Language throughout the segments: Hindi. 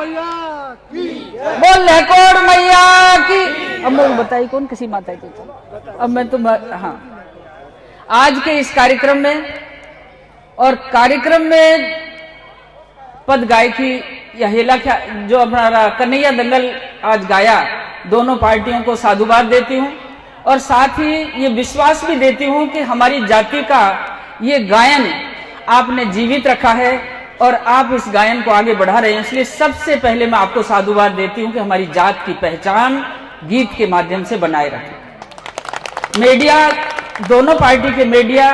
मैया की, बोल लहकोड़ मैया की। अब मैं बताइए कौन किसी माता की। अब मैं तुम हाँ, आज के इस कार्यक्रम में और कार्यक्रम में पद गायकी या हेला जो हमारा कन्हैया दंगल आज गाया, दोनों पार्टियों को साधुवाद देती हूँ और साथ ही ये विश्वास भी देती हूँ कि हमारी जाति का ये गायन आपने जीवित रखा है और आप इस गायन को आगे बढ़ा रहे हैं। इसलिए सबसे पहले मैं आपको साधुवाद देती हूँ कि हमारी जात की पहचान गीत के माध्यम से बनाए रखें। मीडिया, दोनों पार्टी के मीडिया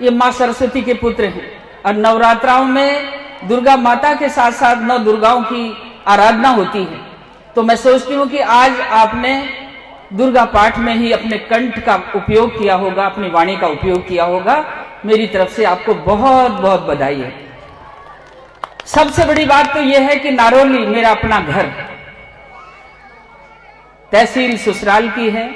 ये माँ सरस्वती के पुत्र हैं और नवरात्राओं में दुर्गा माता के साथ साथ नौ दुर्गाओं की आराधना होती है। तो मैं सोचती हूँ कि आज आपने दुर्गा पाठ में ही अपने कंठ का उपयोग किया होगा, अपनी वाणी का उपयोग किया होगा। मेरी तरफ से आपको बहुत बहुत बधाई है। सबसे बड़ी बात तो यह है कि नारौली मेरा अपना घर, तहसील ससुराल की है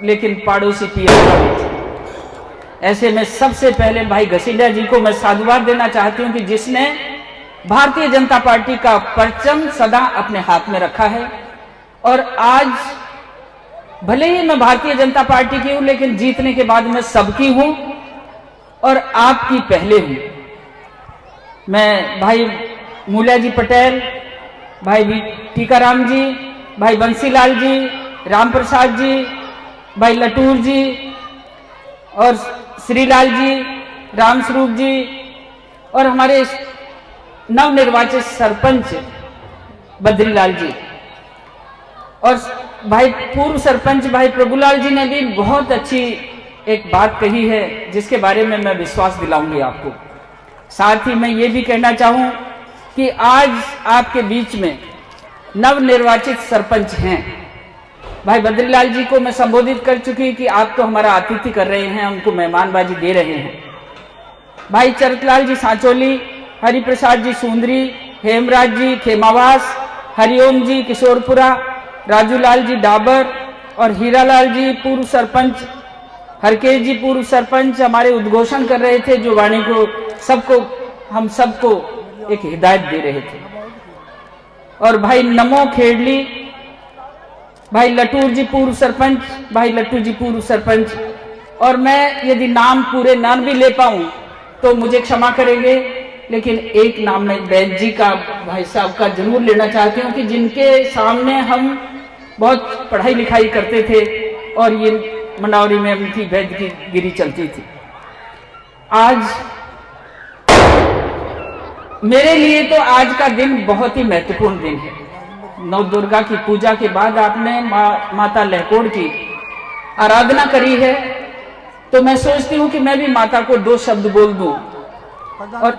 लेकिन पड़ोसी पियर का भी। ऐसे में सबसे पहले भाई घसीटा जी को मैं साधुवाद देना चाहती हूं कि जिसने भारतीय जनता पार्टी का परचम सदा अपने हाथ में रखा है और आज भले ही मैं भारतीय जनता पार्टी की हूं लेकिन जीतने के बाद मैं सबकी हूं और आपकी पहले हूं। मैं भाई मूल्या जी पटेल, भाई टीकाराम जी, भाई बंसीलाल जी, राम प्रसाद जी, भाई लटूर जी और श्रीलाल जी, राम स्वरूप जी और हमारे नवनिर्वाचित सरपंच बद्रीलाल जी और भाई पूर्व सरपंच भाई प्रभुलाल जी ने भी बहुत अच्छी एक बात कही है जिसके बारे में मैं विश्वास दिलाऊंगी आपको। साथ ही मैं ये भी कहना चाहूं कि आज आपके बीच में नवनिर्वाचित सरपंच हैं। भाई बद्रीलाल जी को मैं संबोधित कर चुकी कि आप तो हमारा आतिथ्य कर रहे हैं, उनको मेहमानबाजी दे रहे हैं। भाई चरतलाल जी सांचोली, हरिप्रसाद जी सुंदरी, हेमराज जी खेमावास, हरिओम जी किशोरपुरा, राजूलाल जी डाबर और हीरालाल जी पूर्व सरपंच, हरकेश जी पूर्व सरपंच हमारे उद्घोषण कर रहे थे, जो वाणी को सबको हम सबको एक हिदायत दे रहे थे। और भाई नमो खेड़ली, भाई लटूर जी पूर्व सरपंच, भाई लट्टू जी पूर्व सरपंच। और मैं यदि नाम पूरे नाम भी ले पाऊं तो मुझे क्षमा करेंगे, लेकिन एक नाम मैं वैद्य जी का, भाई साहब का जरूर लेना चाहती हूँ कि जिनके सामने हम बहुत पढ़ाई लिखाई करते थे और ये मंडावरी में उनकी वैद्य की गिरी चलती थी। आज मेरे लिए तो आज का दिन बहुत ही महत्वपूर्ण दिन है। नव दुर्गा की पूजा के बाद आपने माता लहकोड़ की आराधना करी है, तो मैं सोचती हूँ कि मैं भी माता को दो शब्द बोल दूं। और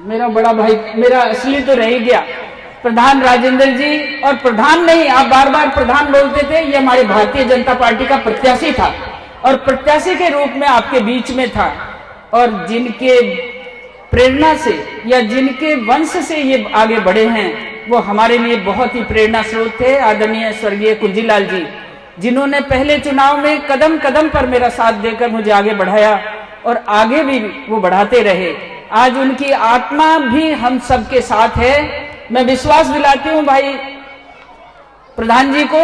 मेरा बड़ा भाई, मेरा असली तो रह ही गया, प्रधान राजेंद्र जी। और प्रधान नहीं, आप बार बार प्रधान बोलते थे, ये हमारे भारतीय जनता पार्टी का प्रत्याशी था और प्रत्याशी के रूप में आपके बीच में था और जिनके प्रेरणा से या जिनके वंश से ये आगे बढ़े हैं वो हमारे लिए बहुत ही प्रेरणा स्रोत थे। आदरणीय स्वर्गीय कुंजीलाल जी, जिन्होंने पहले चुनाव में कदम कदम पर मेरा साथ देकर मुझे आगे बढ़ाया और आगे भी वो बढ़ाते रहे। आज उनकी आत्मा भी हम सबके साथ है। मैं विश्वास दिलाती हूँ भाई प्रधान जी को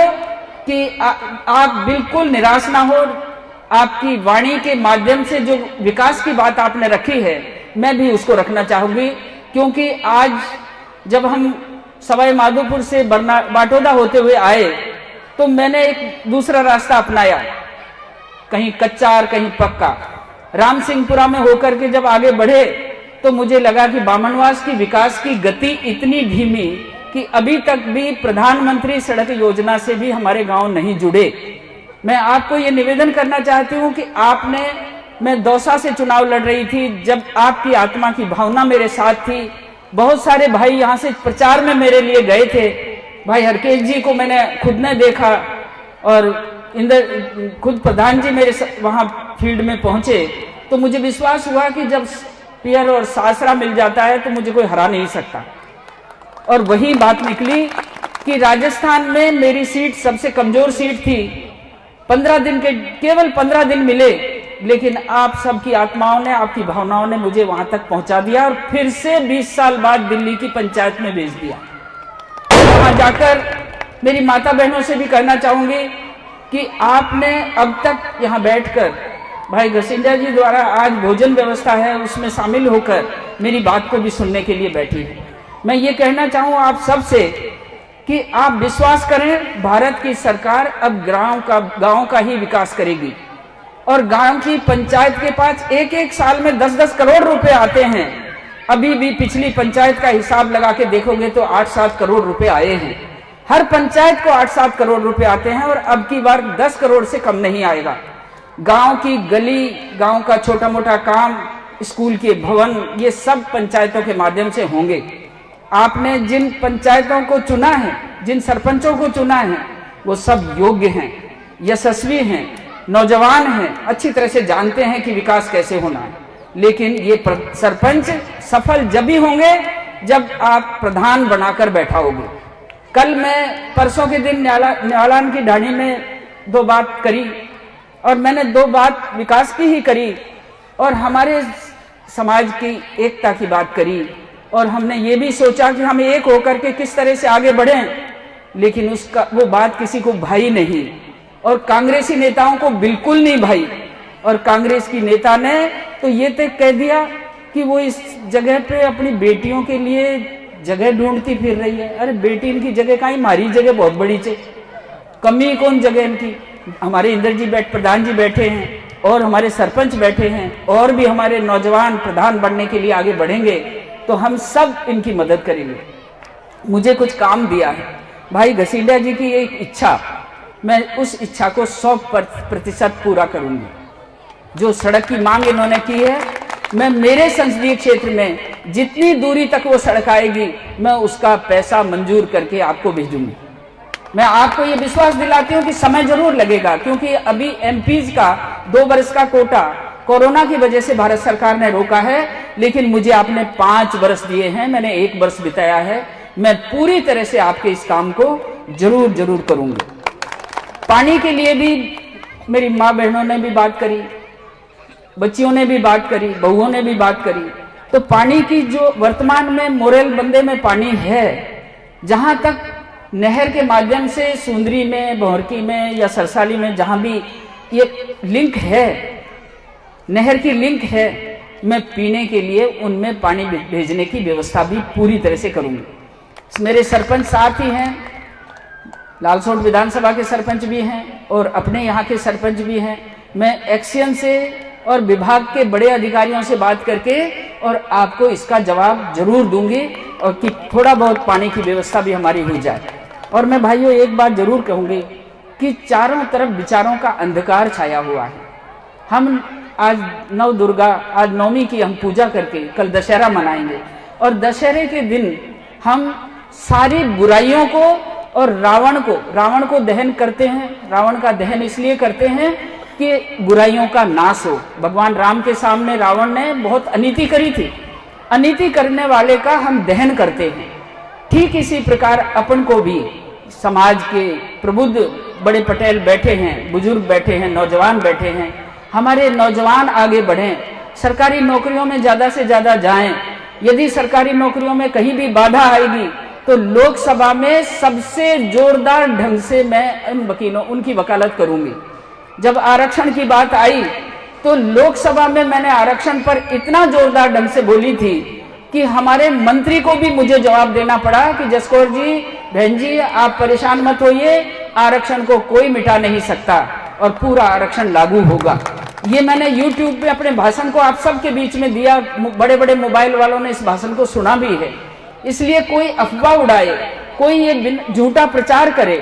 कि आप बिल्कुल निराश ना हो। आपकी वाणी के माध्यम से जो विकास की बात आपने रखी है, मैं भी उसको रखना चाहूंगी, क्योंकि आज जब हम सवाई माधोपुर से बाटोदा होते हुए आए तो मैंने एक दूसरा रास्ता अपनाया, कहीं कच्चा और कहीं पक्का। राम सिंहपुरा में होकर के जब आगे बढ़े तो मुझे लगा कि बामनवास की विकास की गति इतनी धीमी कि अभी तक भी प्रधानमंत्री सड़क योजना से भी हमारे गांव नहीं जुड़े। मैं आपको ये निवेदन करना चाहती हूँ कि आपने, मैं दौसा से चुनाव लड़ रही थी, जब आपकी आत्मा की भावना मेरे साथ थी, बहुत सारे भाई यहाँ से प्रचार में मेरे लिए गए थे। भाई हरकेश जी को मैंने खुद ने देखा और खुद प्रधान जी मेरे वहां फील्ड में पहुंचे, तो मुझे विश्वास हुआ कि जब पियर और सासरा मिल जाता है तो मुझे कोई हरा नहीं सकता। और वही बात निकली कि राजस्थान में मेरी सीट सबसे कमजोर सीट थी। 15 दिन के, केवल 15 दिन मिले लेकिन आप सबकी आत्माओं ने, आपकी भावनाओं ने मुझे वहां तक पहुंचा दिया और फिर से 20 साल बाद दिल्ली की पंचायत में भेज दिया। वहां जाकर मेरी माता बहनों से भी कहना चाहूंगी कि आपने अब तक यहां बैठकर भाई घसीटा जी द्वारा आज भोजन व्यवस्था है उसमें शामिल होकर मेरी बात को भी सुनने के लिए बैठी है। मैं ये कहना चाहूँ आप सबसे कि आप विश्वास करें, भारत की सरकार अब गांव का ही विकास करेगी और गांव की पंचायत के पास एक एक साल में 10-10 करोड़ रुपए आते हैं। अभी भी पिछली पंचायत का हिसाब लगा के देखोगे तो 8-7 करोड़ रुपए आए हैं। हर पंचायत को 8-7 करोड़ रुपए आते हैं और अब की बार 10 करोड़ से कम नहीं आएगा। गांव की गली, गांव का छोटा मोटा काम, स्कूल के भवन, ये सब पंचायतों के माध्यम से होंगे। आपने जिन पंचायतों को चुना है, जिन सरपंचों को चुना है, वो सब योग्य हैं, यशस्वी हैं, नौजवान हैं, अच्छी तरह से जानते हैं कि विकास कैसे होना है। लेकिन ये सरपंच सफल जब भी होंगे जब आप प्रधान बनाकर बैठाओगे। कल मैं परसों के दिन न्यायालय की ढाणी में 2 बात करी और मैंने 2 बात विकास की ही करी और हमारे समाज की एकता की बात करी और हमने ये भी सोचा कि हम एक होकर के किस तरह से आगे बढ़ें। लेकिन वो बात किसी को भाई नहीं और कांग्रेसी नेताओं को बिल्कुल नहीं भाई। और कांग्रेस की नेता ने तो ये तय कह दिया कि वो इस जगह पे अपनी बेटियों के लिए जगह ढूंढती फिर रही है। अरे बेटी इनकी जगह कहीं, हमारी जगह बहुत बड़ी है, कमी कौन जगह इनकी। हमारे इंद्र जी प्रधान जी बैठे हैं और हमारे सरपंच बैठे हैं और भी हमारे नौजवान प्रधान बनने के लिए आगे बढ़ेंगे तो हम सब इनकी मदद करेंगे। मुझे कुछ काम दिया है भाई घसीटा जी की एक इच्छा, मैं उस इच्छा को 100% पूरा करूंगी। जो सड़क की मांग इन्होंने की है, मैं मेरे संसदीय क्षेत्र में जितनी दूरी तक वो सड़क आएगी मैं उसका पैसा मंजूर करके आपको भेजूंगी। मैं आपको ये विश्वास दिलाती हूँ कि समय जरूर लगेगा, क्योंकि अभी एमपीज का 2 वर्ष का कोटा कोरोना की वजह से भारत सरकार ने रोका है, लेकिन मुझे आपने 5 वर्ष दिए हैं, मैंने 1 वर्ष बिताया है। मैं पूरी तरह से आपके इस काम को जरूर करूंगी। पानी के लिए भी मेरी माँ बहनों ने भी बात करी, बच्चियों ने भी बात करी, बहुओं ने भी बात करी। तो पानी की जो वर्तमान में मोरेल बंदे में पानी है, जहां तक नहर के माध्यम से सुंदरी में, भौरकी में या सरसाली में जहां भी ये लिंक है, नहर की लिंक है, मैं पीने के लिए उनमें पानी भेजने की व्यवस्था भी पूरी तरह से करूंगी। मेरे सरपंच साथ ही हैं, लालसोट विधानसभा के सरपंच भी हैं और अपने यहाँ के सरपंच भी हैं। मैं एक्शन से और विभाग के बड़े अधिकारियों से बात करके और आपको इसका जवाब जरूर दूंगी और कि थोड़ा बहुत पानी की व्यवस्था भी हमारी हो जाए। और मैं भाइयों एक बात जरूर कहूंगी कि चारों तरफ विचारों का अंधकार छाया हुआ है। हम आज नव दुर्गा, आज नवमी की हम पूजा करके कल दशहरा मनाएंगे और दशहरे के दिन हम सारी बुराइयों को और रावण को दहन करते हैं। रावण का दहन इसलिए करते हैं कि बुराइयों का नाश हो। भगवान राम के सामने रावण ने बहुत अनीति करी थी, अनीति करने वाले का हम दहन करते हैं। ठीक इसी प्रकार अपन को भी समाज के प्रबुद्ध बड़े पटेल बैठे हैं, बुजुर्ग बैठे हैं, नौजवान बैठे हैं। हमारे नौजवान आगे बढ़ें, सरकारी नौकरियों में ज्यादा से ज्यादा जाएं। यदि सरकारी नौकरियों में कहीं भी बाधा आएगी तो लोकसभा में सबसे जोरदार ढंग से मैं इन वकीलों उनकी वकालत करूंगी। जब आरक्षण की बात आई तो लोकसभा में मैंने आरक्षण पर इतना जोरदार ढंग से बोली थी कि हमारे मंत्री को भी मुझे जवाब देना पड़ा कि जसकौर जी, बहन जी, आप परेशान मत होइए, आरक्षण को कोई मिटा नहीं सकता और पूरा आरक्षण लागू होगा। ये मैंने YouTube पे अपने भाषण को आप सबके बीच में दिया। बड़े बड़े मोबाइल वालों ने इस भाषण को सुना भी है। इसलिए कोई अफवाह उड़ाए, कोई ये झूठा प्रचार करे।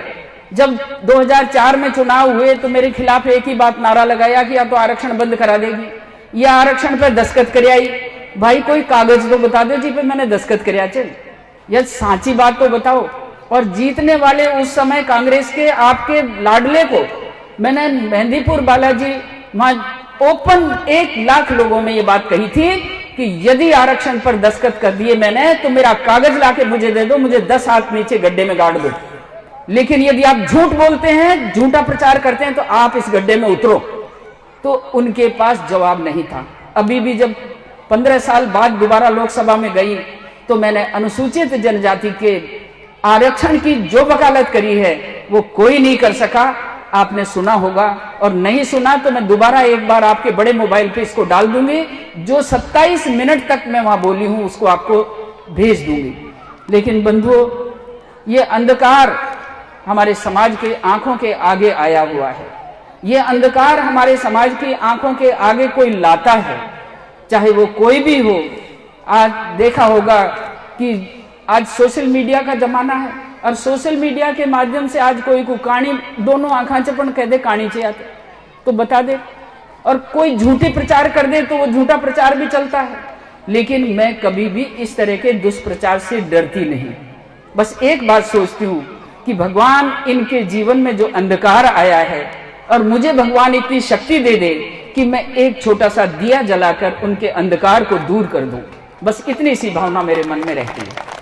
जब 2004 में चुनाव हुए तो मेरे खिलाफ एक ही बात नारा लगाया कि या तो आरक्षण बंद करा देगी या आरक्षण पर दस्तखत कर आई। भाई कोई कागज तो बता दो जी पे मैंने दस्तखत कराया, चल या साची बात तो बताओ। और जीतने वाले उस समय कांग्रेस के आपके लाडले को मैंने मेहंदीपुर बालाजी वहां ओपन 1 लाख लोगों में ये बात कही थी कि यदि आरक्षण पर दस्तखत कर दिए मैंने तो मेरा कागज लाके मुझे दे दो, मुझे 10 हाथ नीचे गड्ढे में गाड़ दो। लेकिन यदि आप झूठ बोलते हैं, झूठा प्रचार करते हैं तो आप इस गड्ढे में उतरो। तो उनके पास जवाब नहीं था। अभी भी जब 15 साल बाद दोबारा लोकसभा में गई तो मैंने अनुसूचित जनजाति के आरक्षण की जो वकालत करी है वो कोई नहीं कर सका। आपने सुना होगा, और नहीं सुना तो मैं दोबारा एक बार आपके बड़े मोबाइल पे इसको डाल दूंगी। जो 27 मिनट तक मैं वहां बोली हूं उसको आपको भेज दूंगी। लेकिन बंधुओं, ये अंधकार हमारे समाज के आंखों के आगे आया हुआ है। ये अंधकार हमारे समाज की आंखों के आगे कोई लाता है, चाहे वो कोई भी हो। आज देखा होगा कि आज सोशल मीडिया का जमाना है, और सोशल मीडिया के माध्यम से आज कोई को कहानी दोनों आंखा चपन कह दे कहानी चाहिए तो बता दे, और कोई झूठी प्रचार कर दे तो वो झूठा प्रचार भी चलता है। लेकिन मैं कभी भी इस तरह के दुष्प्रचार से डरती नहीं। बस एक बात सोचती हूँ कि भगवान इनके जीवन में जो अंधकार आया है, और मुझे भगवान इतनी शक्ति दे दे कि मैं एक छोटा सा दिया जलाकर उनके अंधकार को दूर कर दूं। बस इतनी सी भावना मेरे मन में रहती है।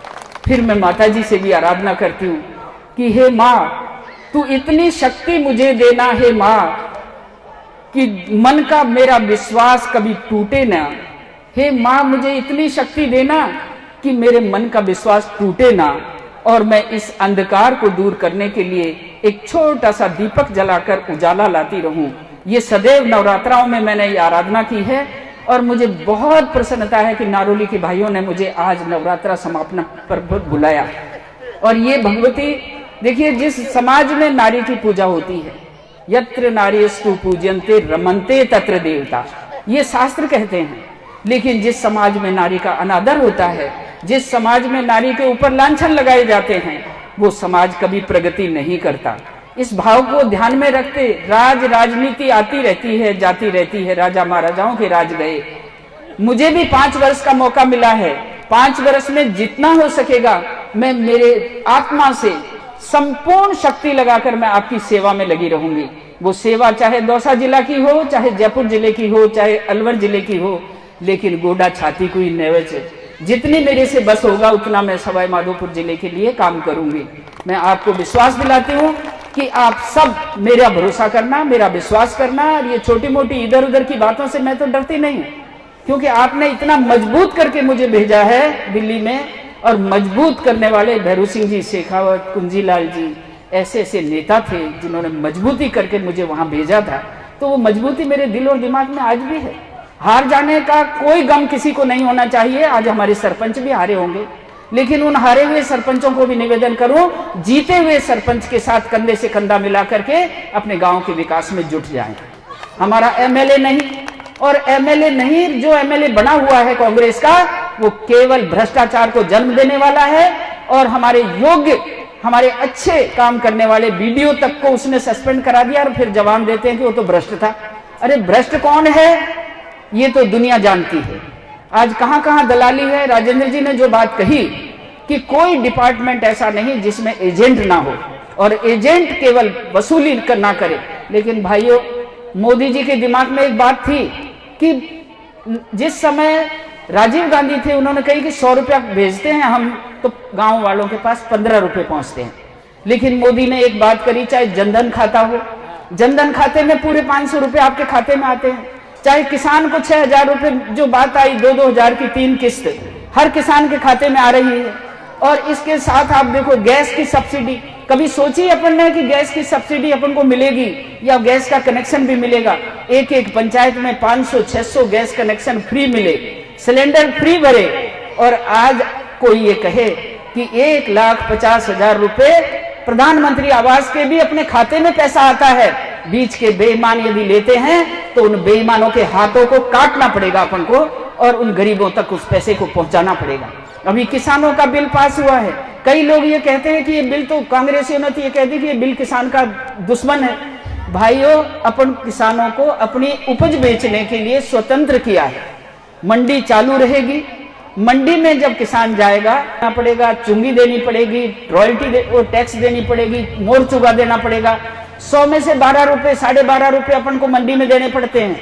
फिर मैं माता जी से भी आराधना करती हूँ कि हे माँ, तू इतनी शक्ति मुझे देना, हे माँ, कि मन का मेरा विश्वास कभी टूटे ना। हे माँ, मुझे इतनी शक्ति देना कि मेरे मन का विश्वास टूटे ना, और मैं इस अंधकार को दूर करने के लिए एक छोटा सा दीपक जलाकर उजाला लाती रहूं। ये सदैव नवरात्राओं में मैंने ये आराधना की है, और मुझे बहुत प्रसन्नता है कि नारोली के भाइयों ने मुझे आज नवरात्रा समापन पर बुलाया। और ये भगवती, देखिए, जिस समाज में नारी की पूजा होती है, यत्र नारीस्तु पूज्यन्ते रमन्ते तत्र देवता, ये शास्त्र कहते हैं। लेकिन जिस समाज में नारी का अनादर होता है, जिस समाज में नारी के ऊपर लांछन लगाए जाते हैं, वो समाज कभी प्रगति नहीं करता। इस भाव को ध्यान में रखते राजनीति आती रहती है, जाती रहती है। राजा महाराजाओं के राज गए। मुझे भी 5 वर्ष का मौका मिला है। 5 वर्ष में जितना हो सकेगा मैं मेरे आत्मा से संपूर्ण शक्ति लगाकर मैं आपकी सेवा में लगी रहूंगी। वो सेवा चाहे दौसा जिला की हो, चाहे जयपुर जिले की हो, चाहे अलवर जिले की हो, लेकिन गोडा छाती कोई नेवच। जितनी मेरे से बस होगा उतना मैं सवाई माधोपुर जिले के लिए काम करूंगी। मैं आपको विश्वास दिलाती हूँ कि आप सब मेरा भरोसा करना, मेरा विश्वास करना। और ये छोटी मोटी इधर उधर की बातों से मैं तो डरती नहीं हूँ, क्योंकि आपने इतना मजबूत करके मुझे भेजा है दिल्ली में। और मजबूत करने वाले भैरू सिंह जी, शेखावत, कुंजीलाल जी, ऐसे ऐसे नेता थे जिन्होंने मजबूती करके मुझे वहां भेजा था। तो वो मजबूती मेरे दिल और दिमाग में आज भी है। हार जाने का कोई गम किसी को नहीं होना चाहिए। आज हमारे सरपंच भी हारे होंगे, लेकिन उन हारे हुए सरपंचों को भी निवेदन करूं, जीते हुए सरपंच के साथ कंधे से कंधा मिला करके अपने गांव के विकास में जुट जाएं। हमारा एमएलए नहीं, और एमएलए नहीं, जो एमएलए बना हुआ है कांग्रेस का, वो केवल भ्रष्टाचार को जन्म देने वाला है। और हमारे योग्य, हमारे अच्छे काम करने वाले बीडीओ तक को उसने सस्पेंड करा दिया, और फिर जवाब देते हैं कि वो तो भ्रष्ट था। अरे भ्रष्ट कौन है ये तो दुनिया जानती है। आज कहां कहां दलाली है। राजेंद्र जी ने जो बात कही कि कोई डिपार्टमेंट ऐसा नहीं जिसमें एजेंट ना हो, और एजेंट केवल वसूली ना करे। लेकिन भाइयों, मोदी जी के दिमाग में एक बात थी कि जिस समय राजीव गांधी थे, उन्होंने कही कि 100 रुपया भेजते हैं हम, तो गांव वालों के पास 15 रुपए पहुंचते हैं। लेकिन मोदी ने एक बात करी, चाहे जनधन खाता हो, जनधन खाते में पूरे 500 रुपए आपके खाते में आते हैं। चाहे किसान को 6,000 रुपए, जो बात आई 2-2 हजार की 3 किस्त हर किसान के खाते में आ रही है। और इसके साथ आप देखो गैस की सब्सिडी, कभी सोची अपन ने कि गैस की सब्सिडी अपन को मिलेगी या गैस का कनेक्शन भी मिलेगा। एक एक पंचायत में 500-600 गैस कनेक्शन फ्री मिले, सिलेंडर फ्री भरे। और आज कोई ये कहे कि 1,50,000 रुपए प्रधानमंत्री आवास के भी अपने खाते में पैसा आता है। बीच के बेईमान यदि लेते हैं तो उन बेईमानों के हाथों को काटना पड़ेगा अपन को, और उन गरीबों तक उस पैसे को पहुंचाना पड़ेगा। अभी किसानों का बिल पास हुआ है। कई लोग ये कहते हैं कि ये बिल तो कांग्रेसियों ने तो ये कह दी कि ये बिल किसान का दुश्मन है। भाइयों, अपन किसानों को अपनी उपज बेचने के लिए स्वतंत्र किया है। मंडी चालू रहेगी। मंडी में जब किसान जाएगा पड़ेगा, चुंगी देनी पड़ेगी, रॉयल्टी और टैक्स देनी पड़ेगी, मोर चुगा देना पड़ेगा। 100 में से 12 रुपए, 12.5 रुपए अपन को मंडी में देने पड़ते हैं।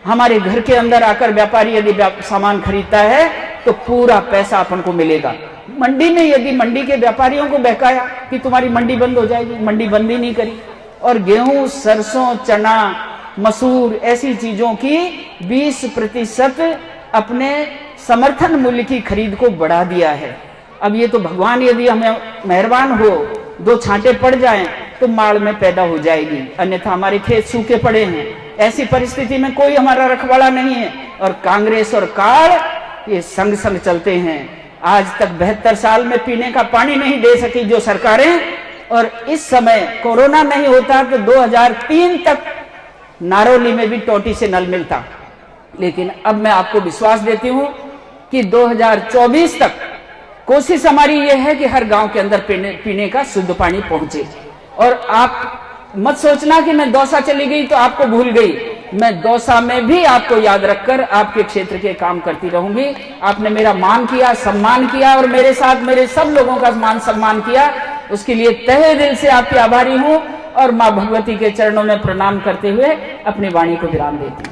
हमारे घर के अंदर आकर व्यापारी यदि सामान खरीदता है तो पूरा पैसा अपन को मिलेगा। मंडी में यदि मंडी के व्यापारियों को बहकाया कि तुम्हारी मंडी बंद हो जाएगी, मंडी बंद ही नहीं करी। और गेहूं, सरसों, चना, मसूर, ऐसी चीजों की 20% अपने समर्थन मूल्य की खरीद को बढ़ा दिया है। अब ये तो भगवान यदि हमें मेहरबान हो, 2 छांटे पड़ जाएं तो माड़ में पैदा हो जाएगी, अन्यथा हमारे खेत सूखे पड़े हैं। ऐसी परिस्थिति में कोई हमारा रखवाला नहीं है और कांग्रेस और काल ये संग संग चलते हैं। आज तक 72 साल में पीने का पानी नहीं दे सकी जो सरकारें, और इस समय कोरोना नहीं होता तो 2003 तक नारौली में भी टोटी से नल मिलता। लेकिन अब मैं आपको विश्वास देती हूं कि 2024 तक कोशिश हमारी यह है कि हर गांव के अंदर पीने का शुद्ध पानी पहुंचे। और आप मत सोचना कि मैं दौसा चली गई तो आपको भूल गई, मैं दौसा में भी आपको याद रखकर आपके क्षेत्र के काम करती रहूंगी। आपने मेरा मान किया, सम्मान किया और मेरे साथ मेरे सब लोगों का मान सम्मान किया, उसके लिए तहे दिल से आपकी आभारी हूं और मां भगवती के चरणों में प्रणाम करते हुए अपनी वाणी को विराम देती हूं।